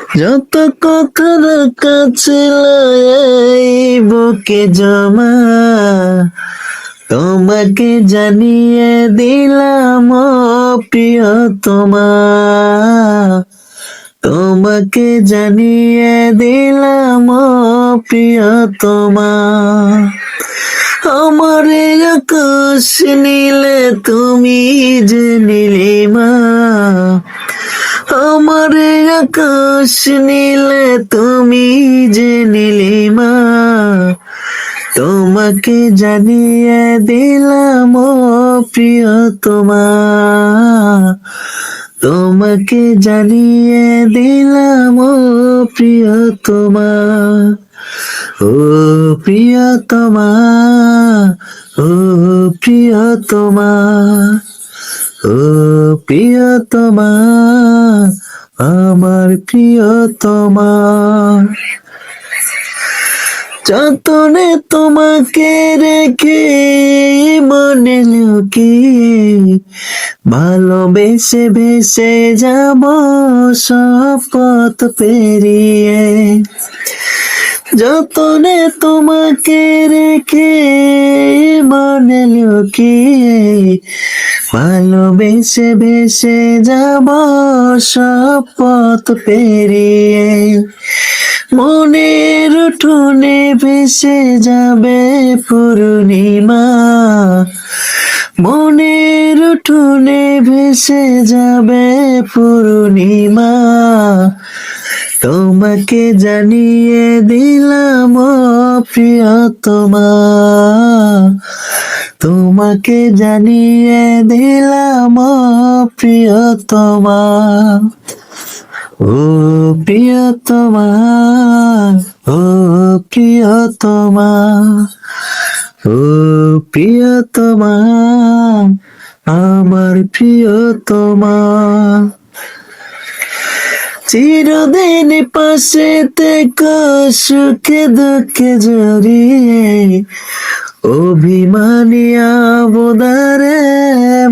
যত কখনো কাছিল এই বুকে জমা, তোমাকে জানিয়ে দিলাম ও প্রিয়তমা, তোমাকে জানিয়ে দিলাম ও প্রিয়তমা। আমার আকাশ নীলে তুমি যে নীলিমা, আমার আকাশ নীলে তুমি যে নীলিমা, তোমাকে জানিয়ে দিলাম ও প্রিয়তমা, তোমাকে জানিয়ে দিলাম ও প্রিয়তমা, ও প্রিয়তমা, ও প্রিয়তমা, ও প্রিয়তমা, আমার প্রিয়তমা। যতনে তোমাকে রেখে মনে লুকিয়ে, ভালোবেসে ভেসে যাব সব পথ পেরিয়ে। যতনে তোমাকে রেখে মনে লুকিয়ে, ভালোবেসে ভেসে যাব সব পথ পেরিয়ে। মনের উঠোনে ভেসে যাবে পূর্ণিমা, মনের উঠোনে ভেসে যাবে পূর্ণিমা, তোমাকে জানিয়ে দিলাম ও প্রিয়তমা, তোমাকে জানিয়ে দিলাম ও প্রিয়তমা, ও প্রিয়তমা, ও প্রিয়তমা, ও প্রিয়তমা, আমার প্রিয়তমা। চিরদিন পাশে থেকে সুখে দুঃখে জড়িয়ে, অভিমানিয়া বোদারে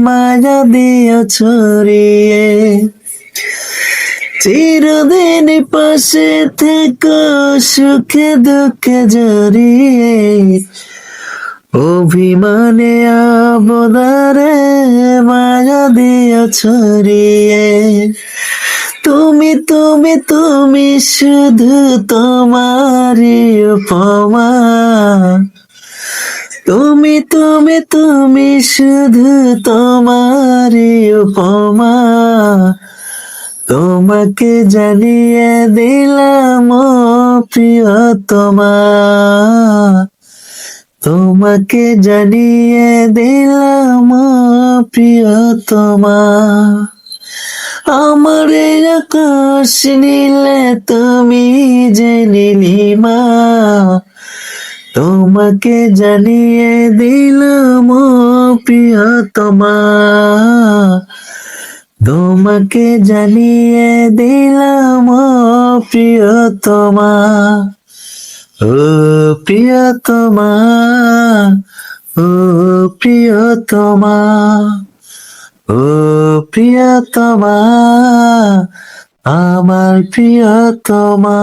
মায়া দিয়া ছড়িয়ে। চিরদিন পাশে থেকে সুখে দুঃখে জড়িয়ে, অভিমানে আবদারে মায়া দিয়া ছড়িয়ে। তুমি তুমি তুমি শুধু তোমারই উপমা, তুমি তুমি তুমি শুধু তোমারই উপমা, তোমাকে জানিয়ে দিলাম ও প্রিয়তমা, তোমাকে জানিয়ে দিলাম ও প্রিয়তমা। আমার আকাশ নীলে তুমি যে নীলিমা, তোমাকে জানিয়ে দিলাম ও প্রিয়তমা, তোমাকে জানিয়ে দিলাম ও প্রিয়তমা, ও প্রিয়তমা, ও প্রিয়তমা, ও প্রিয়তমা, আমার প্রিয়তমা।